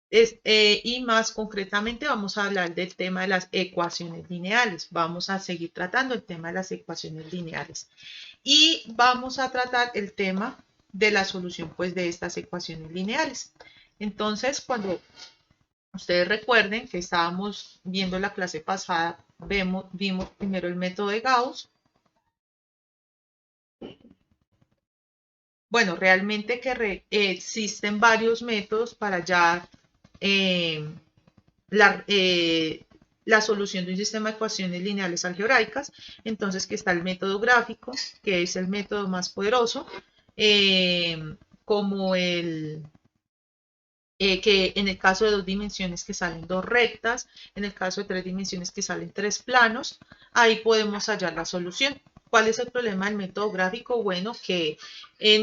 Y más concretamente vamos a hablar del tema de las ecuaciones lineales. Vamos a seguir tratando el tema de las ecuaciones lineales. Y vamos a tratar el tema de la solución pues, de estas ecuaciones lineales. Entonces, cuando ustedes recuerden que estábamos viendo la clase pasada, vimos primero el método de Gauss. Bueno, realmente que existen varios métodos para hallar eh, la, eh, la solución de un sistema de ecuaciones lineales algebraicas. Entonces, que está el método gráfico, que es el método más poderoso, como que en el caso de dos dimensiones que salen dos rectas, en el caso de tres dimensiones que salen tres planos, ahí podemos hallar la solución. ¿Cuál es el problema del método gráfico? Bueno, que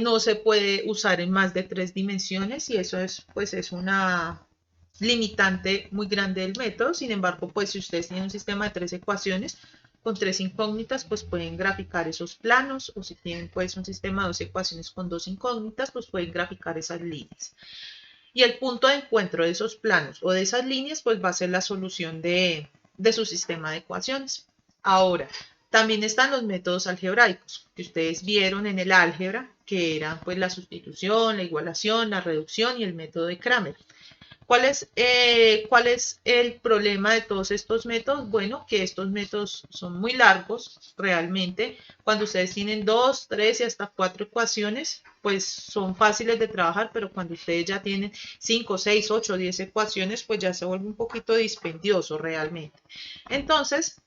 no se puede usar en más de tres dimensiones y eso es, pues, es una limitante muy grande del método. Sin embargo, pues si ustedes tienen un sistema de tres ecuaciones con tres incógnitas, pues pueden graficar esos planos, o si tienen pues un sistema de dos ecuaciones con dos incógnitas, pues pueden graficar esas líneas. Y el punto de encuentro de esos planos o de esas líneas, pues va a ser la solución de su sistema de ecuaciones. Ahora, también están los métodos algebraicos que ustedes vieron en el álgebra, que eran pues la sustitución, la igualación, la reducción y el método de Kramer. ¿Cuál es el problema de todos estos métodos? Bueno, que estos métodos son muy largos realmente. Cuando ustedes tienen dos, tres y hasta cuatro ecuaciones, pues son fáciles de trabajar, pero cuando ustedes ya tienen 5, 6, 8, 10 ecuaciones, pues ya se vuelve un poquito dispendioso realmente. Entonces,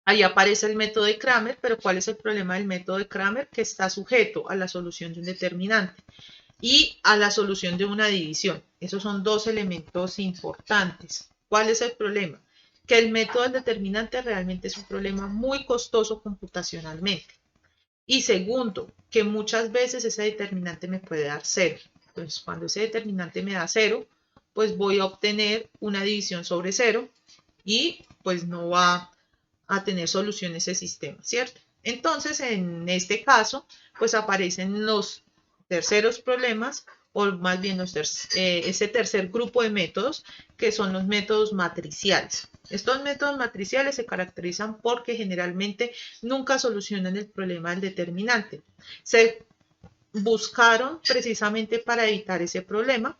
ahí aparece el método de Kramer, pero ¿cuál es el problema del método de Kramer? Que está sujeto a la solución de un determinante y a la solución de una división. Esos son dos elementos importantes. ¿Cuál es el problema? Que el método del determinante realmente es un problema muy costoso computacionalmente. Y segundo, que muchas veces ese determinante me puede dar cero. Entonces, cuando ese determinante me da cero, pues voy a obtener una división sobre cero y pues no va a tener solución ese sistema, ¿cierto? Entonces, en este caso, pues aparecen los terceros problemas, o más bien ese tercer grupo de métodos, que son los métodos matriciales. Estos métodos matriciales se caracterizan porque generalmente nunca solucionan el problema del determinante. Se buscaron precisamente para evitar ese problema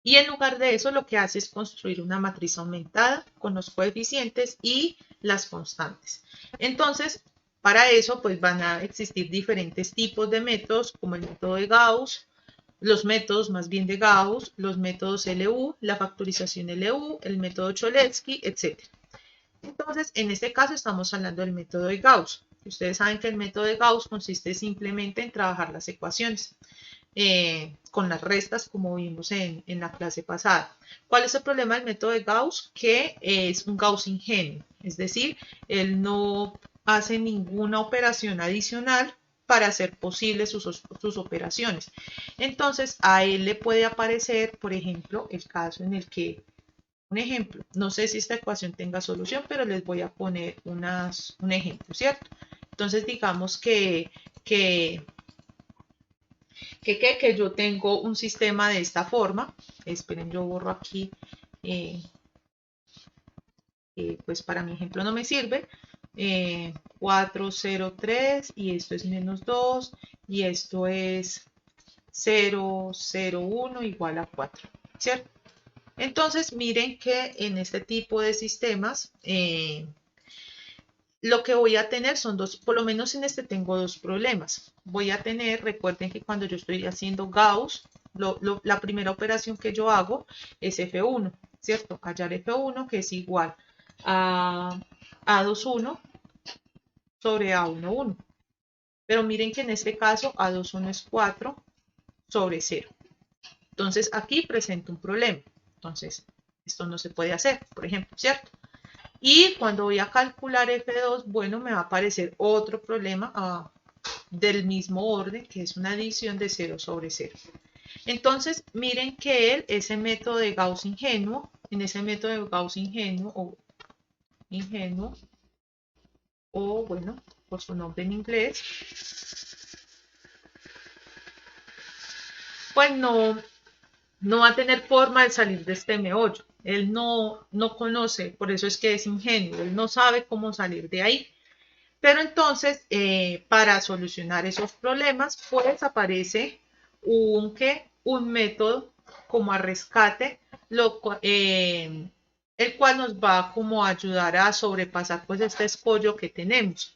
y en lugar de eso lo que hace es construir una matriz aumentada con los coeficientes y las constantes. Entonces, para eso pues van a existir diferentes tipos de métodos como el método de Gauss, los métodos más bien de Gauss, los métodos LU, la factorización LU, el método Cholesky, etc. Entonces, en este caso estamos hablando del método de Gauss. Ustedes saben que el método de Gauss consiste simplemente en trabajar las ecuaciones con las restas como vimos en la clase pasada. ¿Cuál es el problema del método de Gauss? Que es un Gauss ingenuo, es decir, él no hace ninguna operación adicional para hacer posibles sus operaciones. Entonces, a él le puede aparecer, por ejemplo, el caso en el que, un ejemplo, no sé si esta ecuación tenga solución, pero les voy a poner un ejemplo, ¿cierto? Entonces, digamos que yo tengo un sistema de esta forma. Esperen, yo borro aquí, eh, pues para mi ejemplo no me sirve. 4, 0, 3 y esto es menos 2 y esto es 0, 0, 1 igual a 4, ¿cierto? Entonces miren que en este tipo de sistemas lo que voy a tener son dos, por lo menos en este tengo dos problemas. Voy a tener, recuerden que cuando yo estoy haciendo Gauss, la primera operación que yo hago es F1, ¿cierto? Hallar F1 que es igual a A21 sobre A11. Pero miren que en este caso A21 es 4 sobre 0. Entonces aquí presento un problema. Entonces esto no se puede hacer, por ejemplo, ¿cierto? Y cuando voy a calcular F2, bueno, me va a aparecer otro problema del mismo orden, que es una adición de 0 sobre 0. Entonces, miren que ese método de Gauss ingenuo, en ese método de Gauss ingenuo, o bueno, por su nombre en inglés, pues no va a tener forma de salir de este meollo. Él no conoce, por eso es que es ingenuo, él no sabe cómo salir de ahí. Pero entonces, para solucionar esos problemas, pues aparece un método como a rescate, el cual nos va como a ayudar a sobrepasar pues este escollo que tenemos.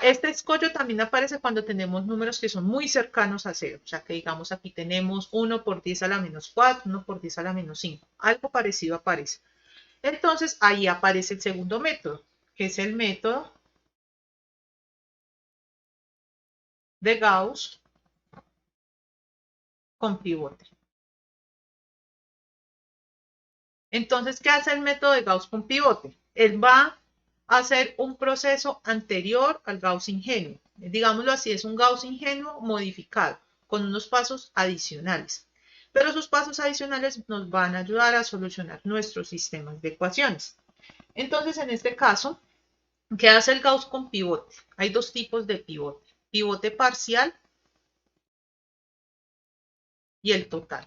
Este escollo también aparece cuando tenemos números que son muy cercanos a cero. O sea, que digamos aquí tenemos 1 por 10 a la menos 4, 1 por 10 a la menos 5. Algo parecido aparece. Entonces, ahí aparece el segundo método, que es el método de Gauss con pivote. Entonces, ¿qué hace el método de Gauss con pivote? Él va a hacer un proceso anterior al Gauss ingenuo. Digámoslo así, es un Gauss ingenuo modificado, con unos pasos adicionales. Pero esos pasos adicionales nos van a ayudar a solucionar nuestros sistemas de ecuaciones. Entonces, en este caso, ¿qué hace el Gauss con pivote? Hay dos tipos de pivote. Pivote parcial y el total.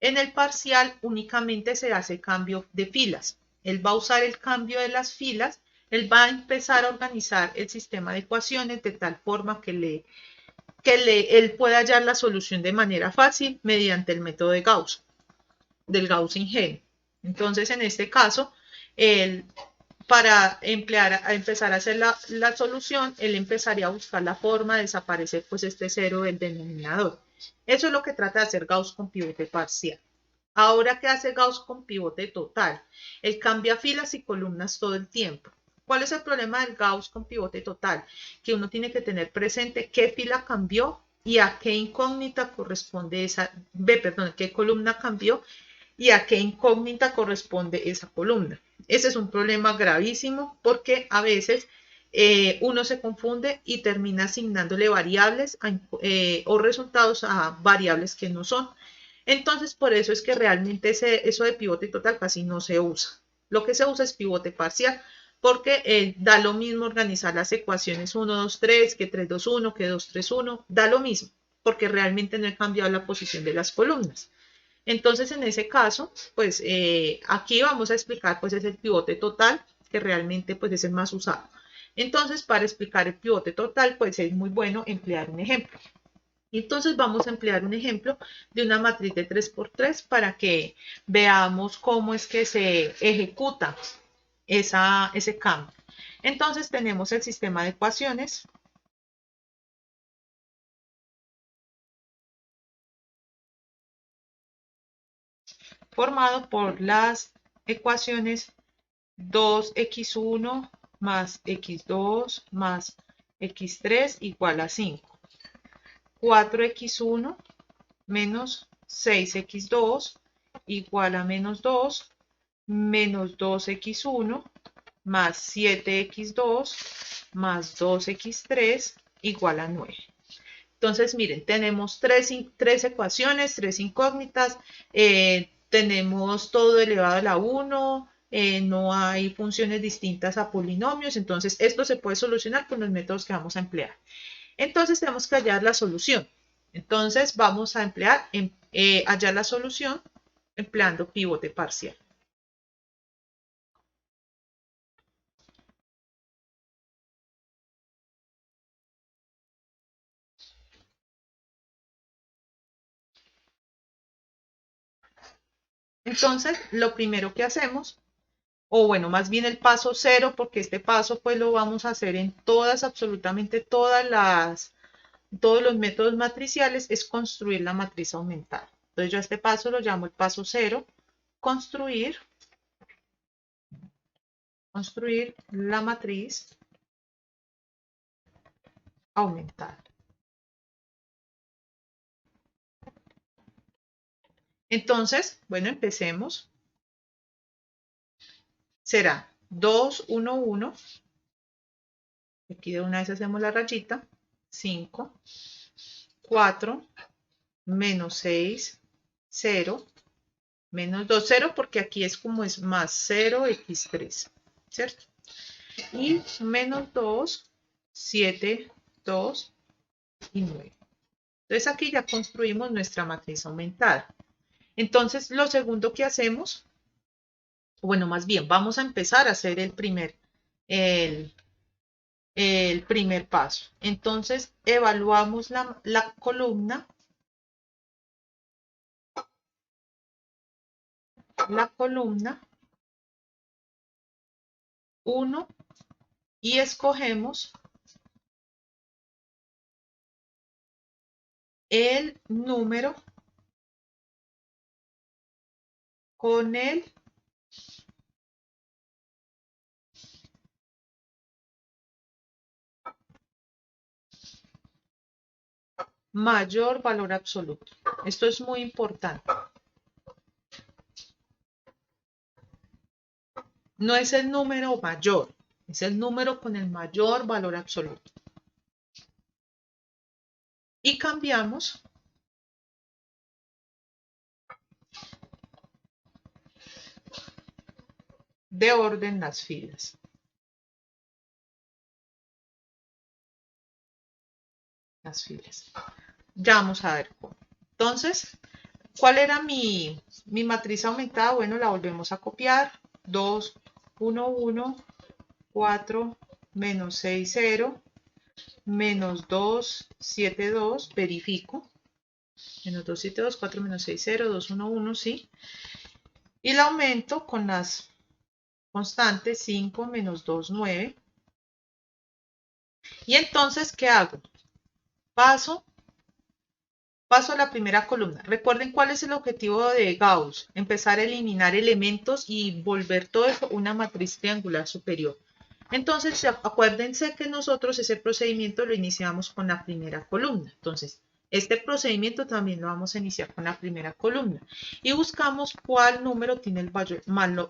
En el parcial únicamente se hace cambio de filas. Él va a usar el cambio de las filas, él va a empezar a organizar el sistema de ecuaciones de tal forma que él pueda hallar la solución de manera fácil mediante el método de Gauss, del Gauss ingenuo. Entonces, en este caso, él, para empezar a hacer la solución, él empezaría a buscar la forma de desaparecer pues este cero del denominador. Eso es lo que trata de hacer Gauss con pivote parcial. Ahora, ¿qué hace Gauss con pivote total? Él cambia filas y columnas todo el tiempo. ¿Cuál es el problema del Gauss con pivote total? Que uno tiene que tener presente qué fila cambió y a qué incógnita corresponde qué columna cambió y a qué incógnita corresponde esa columna. Ese es un problema gravísimo porque a veces uno se confunde y termina asignándole variables o resultados a variables que no son. Entonces, por eso es que realmente eso de pivote total casi no se usa. Lo que se usa es pivote parcial, porque da lo mismo organizar las ecuaciones 1, 2, 3, que 3, 2, 1, que 2, 3, 1, da lo mismo, porque realmente no he cambiado la posición de las columnas. Entonces, en ese caso, pues aquí vamos a explicar, pues es el pivote total, que realmente pues es el más usado. Entonces, para explicar el pivote total, pues es muy bueno emplear un ejemplo. Entonces vamos a emplear un ejemplo de una matriz de 3×3 para que veamos cómo es que se ejecuta ese cambio. Entonces tenemos el sistema de ecuaciones formado por las ecuaciones 2x1 más x2 más x3 igual a 5. 4x1 menos 6x2 igual a menos 2, menos 2x1 más 7x2 más 2x3 igual a 9. Entonces, miren, tenemos tres ecuaciones, tres incógnitas, tenemos todo elevado a la 1, no hay funciones distintas a polinomios, entonces esto se puede solucionar con los métodos que vamos a emplear. Entonces tenemos que hallar la solución. Entonces vamos a hallar la solución empleando pivote parcial. Entonces, lo primero que hacemos, o bueno, más bien el paso 0, porque este paso pues lo vamos a hacer en absolutamente todos los métodos matriciales, es construir la matriz aumentada. Entonces yo a este paso lo llamo el paso 0, construir la matriz aumentada. Entonces, bueno, empecemos. Será 2, 1, 1. Aquí de una vez hacemos la rayita. 5, 4, menos 6, 0, menos 2, 0, porque aquí es como es más 0x3, ¿cierto? Y menos 2, 7, 2 y 9. Entonces aquí ya construimos nuestra matriz aumentada. Entonces, lo segundo que hacemos, bueno, más bien, vamos a empezar a hacer el, el primer paso. Entonces, evaluamos la columna la columna 1 y escogemos el número con el mayor valor absoluto. Esto es muy importante. No es el número mayor, es el número con el mayor valor absoluto. Y cambiamos de orden las filas. Ya vamos a ver cómo. Entonces, ¿cuál era mi matriz aumentada? Bueno, la volvemos a copiar. 2, 1, 1, 4, menos 6, 0, menos 2, 7, 2, verifico. Menos 2, 7, 2, 4, menos 6, 0, 2, 1, 1, sí. Y la aumento con las constantes 5, menos 2, 9. Y entonces, ¿qué hago? Paso a la primera columna. Recuerden cuál es el objetivo de Gauss. Empezar a eliminar elementos y volver todo eso una matriz triangular superior. Entonces, acuérdense que nosotros ese procedimiento lo iniciamos con la primera columna. Entonces, este procedimiento también lo vamos a iniciar con la primera columna. Y buscamos cuál número tiene el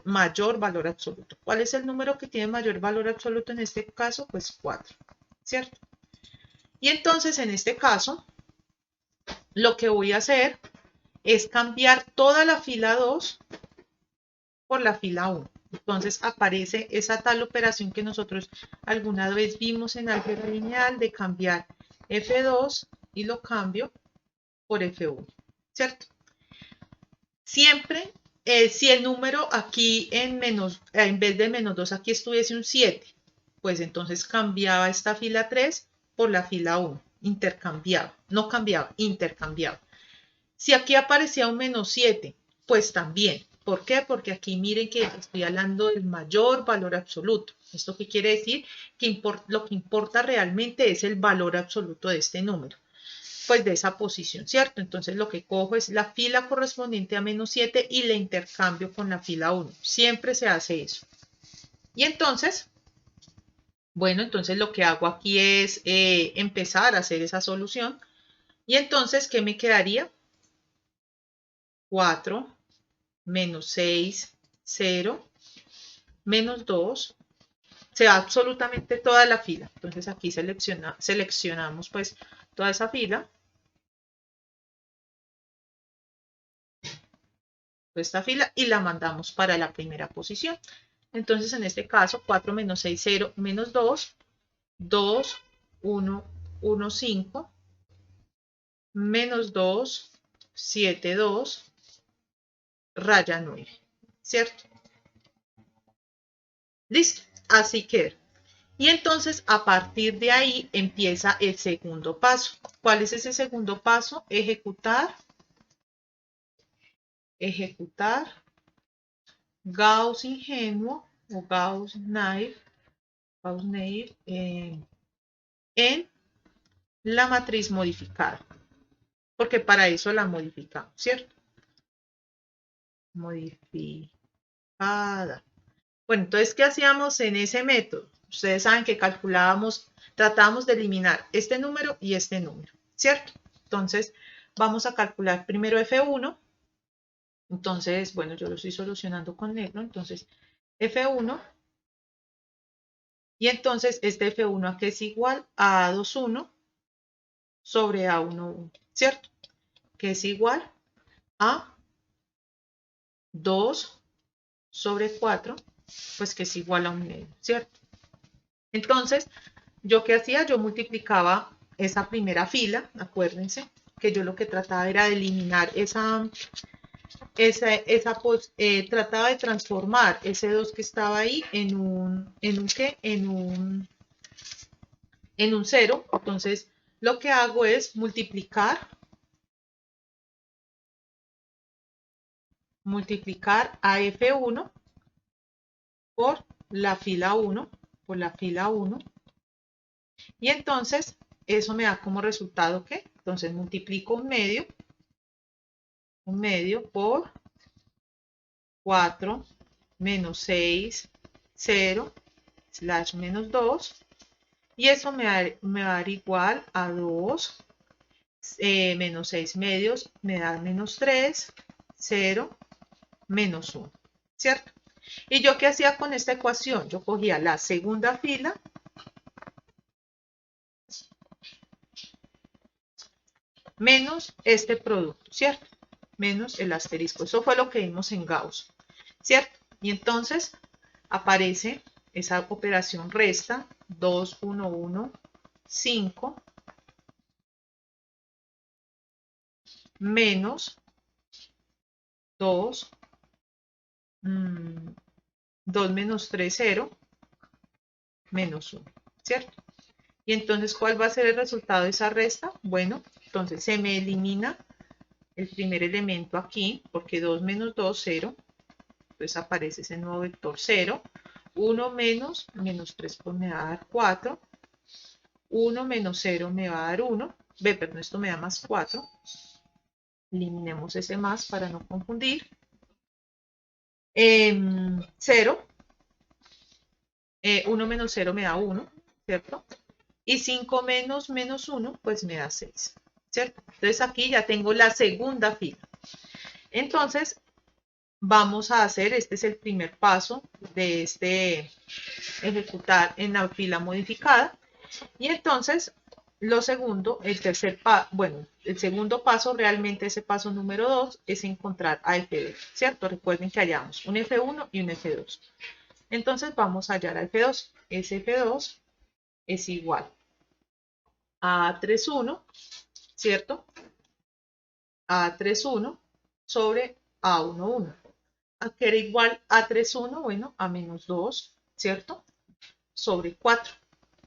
mayor valor absoluto. ¿Cuál es el número que tiene mayor valor absoluto en este caso? Pues 4, ¿cierto? Y entonces, en este caso, lo que voy a hacer es cambiar toda la fila 2 por la fila 1. Entonces aparece esa tal operación que nosotros alguna vez vimos en álgebra lineal de cambiar F2 y lo cambio por F1, ¿cierto? Siempre, si el número aquí en vez de menos 2 aquí estuviese un 7, pues entonces cambiaba esta fila 3 por la fila 1, intercambiaba, no cambiaba, intercambiaba. Si aquí aparecía un menos 7, pues también. ¿Por qué? Porque aquí miren que estoy hablando del mayor valor absoluto. ¿Esto qué quiere decir? Que lo que importa realmente es el valor absoluto de este número. Pues de esa posición, ¿cierto? Entonces lo que cojo es la fila correspondiente a menos 7 y la intercambio con la fila 1. Siempre se hace eso. Y entonces, bueno, entonces lo que hago aquí es empezar a hacer esa solución. Y entonces, ¿qué me quedaría? 4 menos 6, 0, menos 2, se va absolutamente toda la fila. Entonces aquí seleccionamos pues toda esa fila. Esta fila y la mandamos para la primera posición. Entonces en este caso 4 menos 6, 0, menos 2, 2, 1, 1, 5, menos 2, 7, 2, raya 9, ¿cierto? Listo, así queda. Y entonces a partir de ahí empieza el segundo paso. ¿Cuál es ese segundo paso? Ejecutar Gauss ingenuo o Gauss naive en la matriz modificada. Porque para eso la modificamos, ¿cierto? Modificada. Bueno, entonces, ¿qué hacíamos en ese método? Ustedes saben que tratábamos de eliminar este número y este número, ¿cierto? Entonces, vamos a calcular primero F1. Entonces, bueno, yo lo estoy solucionando con negro. Entonces, F1. Y entonces, este F1 aquí es igual a A21 sobre A11, ¿cierto? Que es igual a 2 sobre 4, pues que es igual a 1 ¿cierto? Entonces, ¿yo qué hacía? Yo multiplicaba esa primera fila, acuérdense, que yo lo que trataba era de eliminar trataba de transformar ese 2 que estaba ahí ¿qué? En un 0. Entonces, lo que hago es multiplicar a F1 por la fila 1, y entonces eso me da como resultado que, entonces multiplico un medio por 4 menos 6, 0, slash menos 2, y eso me va a dar igual a 2, menos 6 medios, me da menos 3, 0, menos 1, ¿cierto? ¿Y yo qué hacía con esta ecuación? Yo cogía la segunda fila menos este producto, ¿cierto? Menos el asterisco. Eso fue lo que vimos en Gauss, ¿cierto? Y entonces aparece esa operación resta, 2, 1, 1, 5, menos 2, 2 menos 3, 0, menos 1, ¿cierto? Y entonces, ¿cuál va a ser el resultado de esa resta? Bueno, entonces se me elimina el primer elemento aquí, porque 2 menos 2, 0. Entonces aparece ese nuevo vector 0. 1 menos 3 pues me va a dar 4. 1 menos 0 me va a dar 1. Ve, perdón, esto me da más 4. Eliminemos ese más para no confundir. 0. 1 menos 0 me da 1, ¿cierto? Y 5 menos 1, pues me da 6, ¿cierto? Entonces aquí ya tengo la segunda fila. Entonces, vamos a hacer, este es el primer paso de ejecutar en la fila modificada. Y entonces, lo segundo, el segundo paso, realmente ese paso número 2, es encontrar a F2, ¿cierto? Recuerden que hallamos un F1 y un F2. Entonces, vamos a hallar a F2. Ese F2 es igual a A31, ¿cierto? A31 sobre A11. ¿A qué era igual A31? Bueno, a menos 2, ¿cierto? Sobre 4.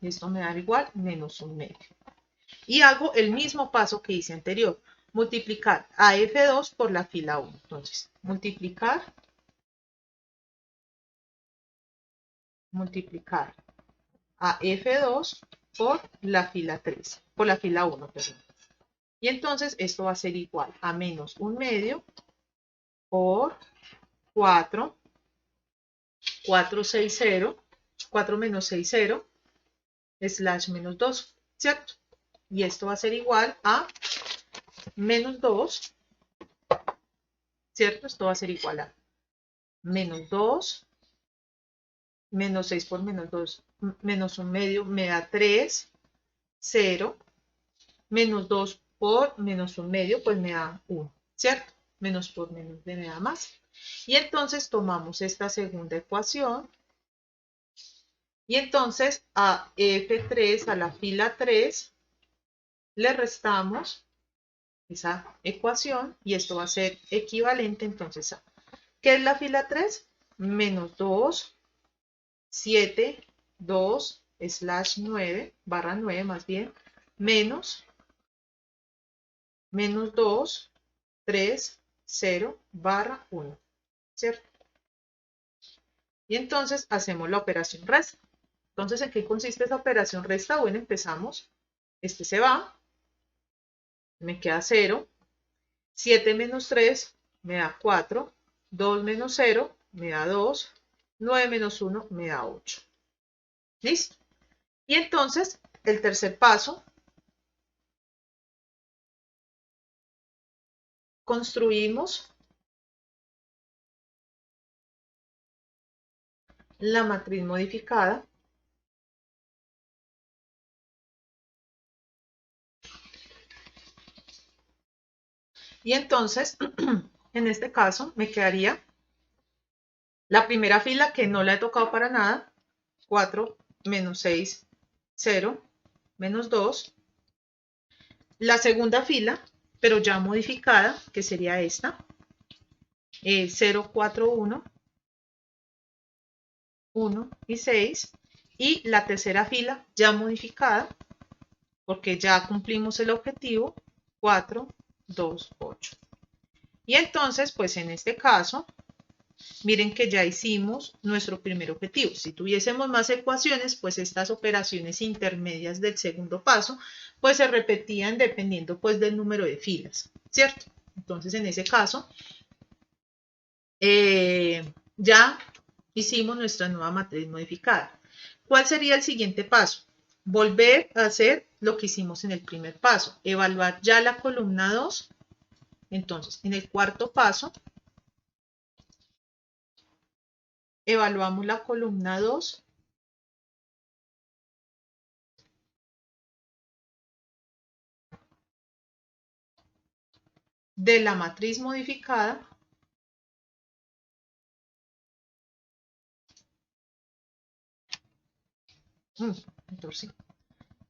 Y esto me da igual menos 1 medio. Y hago el mismo paso que hice anterior. Multiplicar a F2 por la fila 1. Entonces, multiplicar a F2 por la fila 3. Por la fila 1, perdón. Y entonces esto va a ser igual a menos 1 medio por 4. 4, 6, 0. 4 menos 6, 0. Slash menos 2, ¿cierto? Y esto va a ser igual a menos 2, ¿cierto? Esto va a ser igual a menos 2, menos 6 por menos 2, menos 1 medio, me da 3, 0, menos 2 por menos 1 medio, pues me da 1, ¿cierto? Menos por menos me da más. Y entonces tomamos esta segunda ecuación y entonces a F3, a la fila 3, le restamos esa ecuación y esto va a ser equivalente entonces a, ¿qué es la fila 3? Menos 2, 7, 2, slash 9, barra 9 más bien, menos 2, 3, 0, barra 1, ¿cierto? Y entonces hacemos la operación resta. Entonces, ¿en qué consiste esa operación resta? Bueno, empezamos, este se va, me queda 0, 7 menos 3 me da 4, 2 menos 0 me da 2, 9 menos 1 me da 8. ¿Listo? Y entonces, el tercer paso, construimos la matriz modificada. Y entonces, en este caso, me quedaría la primera fila que no la he tocado para nada, 4 menos 6, 0, menos 2. La segunda fila, pero ya modificada, que sería esta, 0, 4, 1, 1 y 6. Y la tercera fila ya modificada, porque ya cumplimos el objetivo, 4, 2, 8. Y entonces, pues en este caso, miren que ya hicimos nuestro primer objetivo. Si tuviésemos más ecuaciones, pues estas operaciones intermedias del segundo paso, pues se repetían dependiendo pues del número de filas, ¿cierto? Entonces, en ese caso, ya hicimos nuestra nueva matriz modificada. ¿Cuál sería el siguiente paso? Volver a hacer lo que hicimos en el primer paso, evaluar ya la columna 2. Entonces, en el cuarto paso, evaluamos la columna 2 de la matriz modificada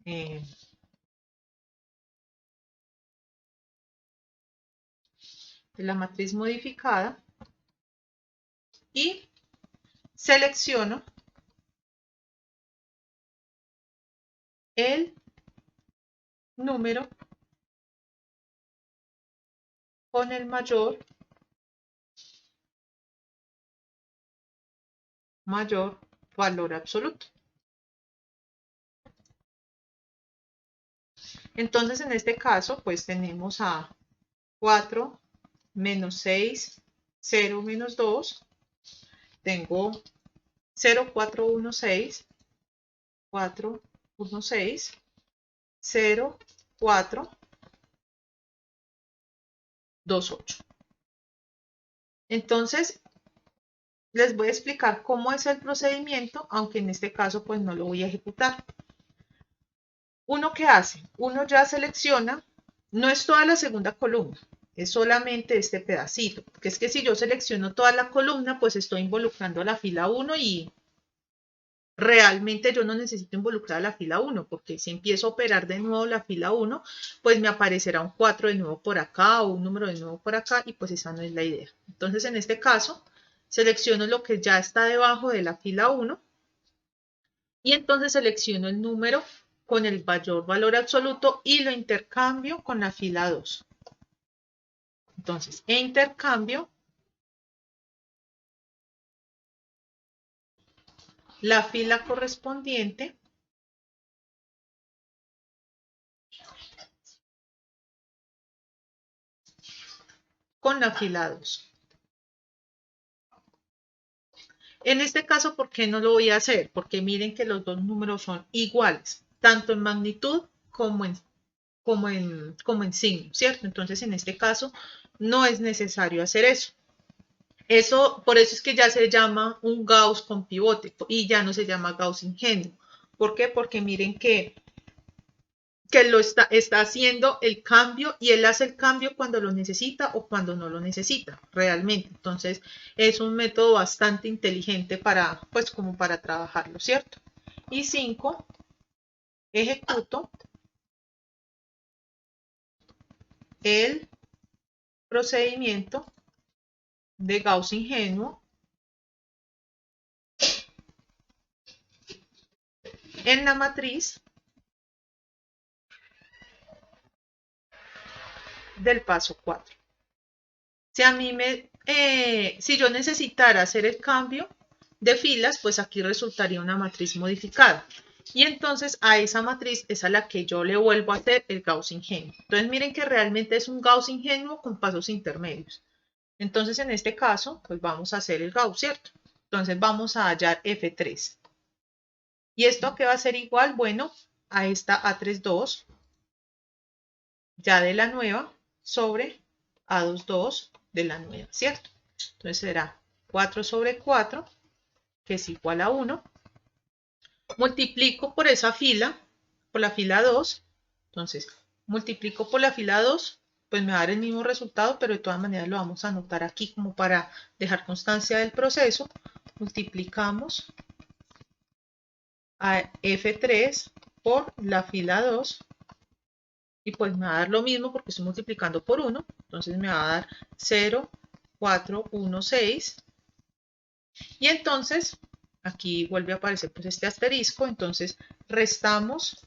de la matriz modificada y selecciono el número con el mayor valor absoluto. Entonces, en este caso, pues tenemos a 4 menos 6, 0 menos 2. Tengo 0, 4, 1, 6, 4, 1, 6, 0, 4, 2, 8. Entonces, les voy a explicar cómo es el procedimiento, aunque en este caso pues no lo voy a ejecutar. ¿Uno qué hace? Uno ya selecciona, no es toda la segunda columna, es solamente este pedacito, porque es que si yo selecciono toda la columna, pues estoy involucrando a la fila 1 y realmente yo no necesito involucrar a la fila 1, porque si empiezo a operar de nuevo la fila 1, pues me aparecerá un 4 de nuevo por acá o un número de nuevo por acá y pues esa no es la idea. Entonces en este caso selecciono lo que ya está debajo de la fila 1 y entonces selecciono el número con el mayor valor absoluto y lo intercambio con la fila 2. Entonces, intercambio la fila correspondiente con la fila 2. En este caso, ¿por qué no lo voy a hacer? Porque miren que los dos números son iguales, tanto en magnitud como en signo, ¿cierto? Entonces, en este caso, no es necesario hacer eso. Por eso es que ya se llama un Gauss con pivote y ya no se llama Gauss ingenuo. ¿Por qué? Porque miren que lo está haciendo el cambio y él hace el cambio cuando lo necesita o cuando no lo necesita realmente. Entonces es un método bastante inteligente para, pues como para trabajarlo, ¿cierto? Y 5, ejecuto el procedimiento de Gauss ingenuo en la matriz del paso 4. Si yo necesitara hacer el cambio de filas, pues aquí resultaría una matriz modificada. Y entonces a esa matriz es a la que yo le vuelvo a hacer el Gauss ingenuo. Entonces miren que realmente es un Gauss ingenuo con pasos intermedios. Entonces en este caso, pues vamos a hacer el Gauss, ¿cierto? Entonces vamos a hallar F3. ¿Y esto a qué va a ser igual? Bueno, a esta A32 ya de la nueva sobre A22 de la nueva, ¿cierto? Entonces será 4 sobre 4, que es igual a 1. Multiplico por esa fila, por la fila 2. Entonces, multiplico por la fila 2, pues me va a dar el mismo resultado, pero de todas maneras lo vamos a anotar aquí como para dejar constancia del proceso. Multiplicamos a F3 por la fila 2 y pues me va a dar lo mismo porque estoy multiplicando por 1, entonces me va a dar 0, 4, 1, 6. Y entonces, aquí vuelve a aparecer pues este asterisco, entonces restamos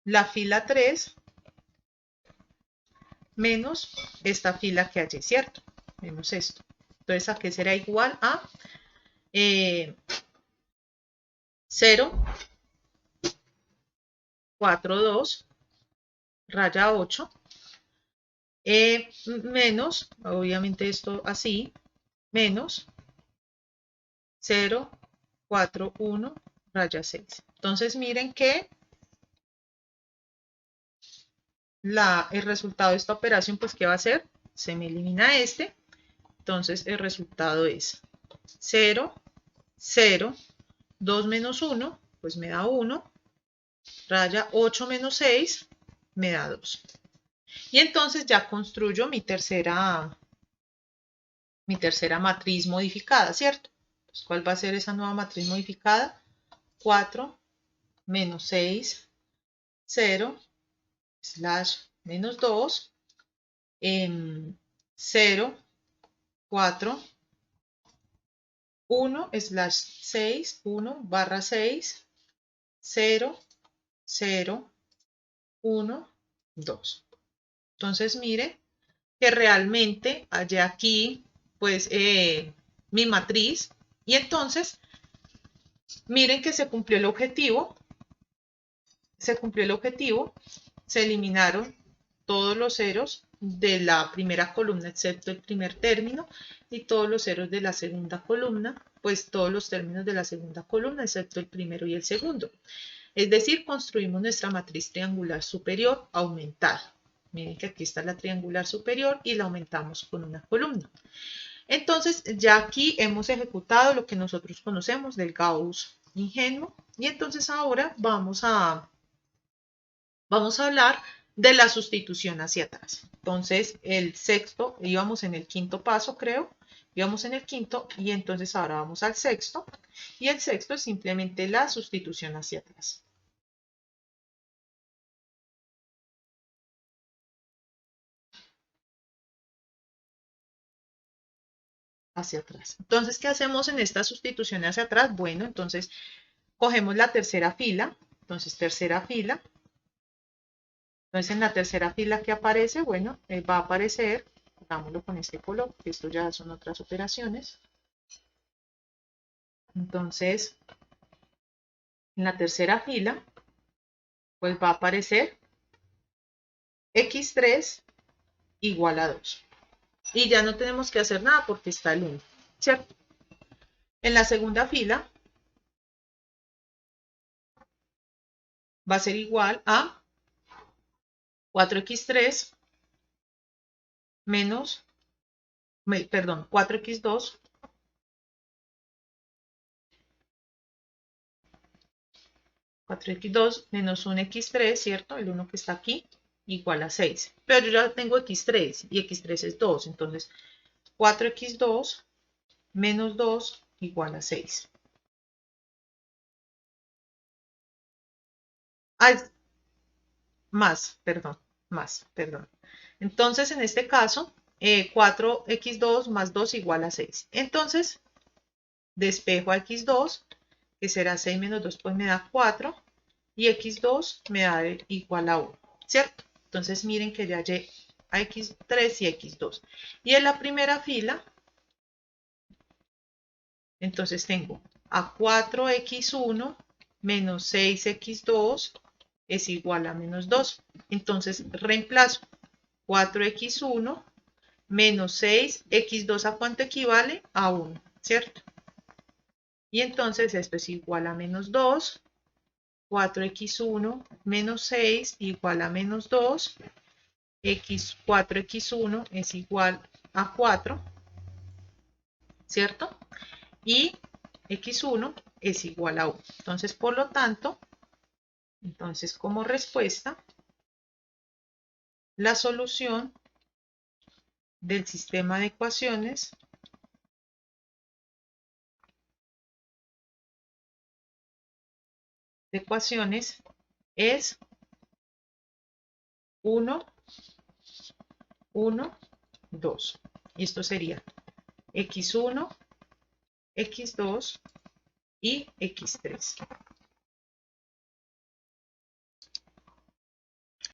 la fila 3 menos esta fila que hay, ¿cierto? Menos esto. Entonces, ¿a qué será igual? A 0, 4, 2, raya 8, menos, obviamente esto así, menos 0, 4, 1, raya 6. Entonces, miren que el resultado de esta operación, pues, ¿qué va a ser? Se me elimina este. Entonces, el resultado es 0, 0, 2 menos 1, pues me da 1, raya 8 menos 6, me da 2. Y entonces ya construyo mi tercera matriz modificada, ¿cierto? Pues, ¿cuál va a ser esa nueva matriz modificada? 4 menos 6, 0, slash menos 2, 0, 4, 1, slash 6, 1, barra 6, 0, 0, 1, 2. Entonces, mire que realmente hallé aquí, pues, mi matriz. Y entonces, miren que se cumplió el objetivo. Se cumplió el objetivo. Se eliminaron todos los ceros de la primera columna, excepto el primer término, y todos los ceros de la segunda columna, pues todos los términos de la segunda columna, excepto el primero y el segundo. Es decir, construimos nuestra matriz triangular superior aumentada. Miren que aquí está la triangular superior y la aumentamos con una columna. Entonces, ya aquí hemos ejecutado lo que nosotros conocemos del Gauss ingenuo. Y entonces ahora vamos a hablar de la sustitución hacia atrás. Entonces, el sexto, íbamos en el quinto paso, creo. Íbamos en el quinto y entonces ahora vamos al sexto. Y el sexto es simplemente la sustitución hacia atrás. Hacia atrás. Entonces, ¿qué hacemos en esta sustitución hacia atrás? Bueno, entonces cogemos la tercera fila. Entonces, tercera fila. Entonces, en la tercera fila que aparece, bueno, va a aparecer, hagámoslo con este color, que esto ya son otras operaciones. Entonces, en la tercera fila, pues va a aparecer x3 igual a 2. Y ya no tenemos que hacer nada porque está el 1, ¿cierto? En la segunda fila va a ser igual a 4x3 menos, perdón, 4x2 4x2 menos 1x3, ¿cierto? El 1 que está aquí, igual a 6. Pero yo ya tengo x3 y x3 es 2. Entonces, 4x2 menos 2 igual a 6. Ah, más, perdón. Entonces, en este caso, 4x2 más 2 igual a 6. Entonces, despejo a x2, que será 6 menos 2, pues me da 4. Y x2 me da igual a 1, ¿cierto? Entonces, miren que ya llegué a x3 y x2. Y en la primera fila, entonces tengo a 4x1 menos 6x2 es igual a menos 2. Entonces, reemplazo 4x1 menos 6, x2 ¿a cuánto equivale? A 1, ¿cierto? Y entonces esto es igual a menos 2, 4x1 menos 6 igual a menos 2, 4x1 es igual a 4, ¿cierto? Y x1 es igual a 1. Entonces, por lo tanto, entonces como respuesta, la solución del sistema de ecuaciones es 1, 1, 2. Y esto sería x1, x2 y x3.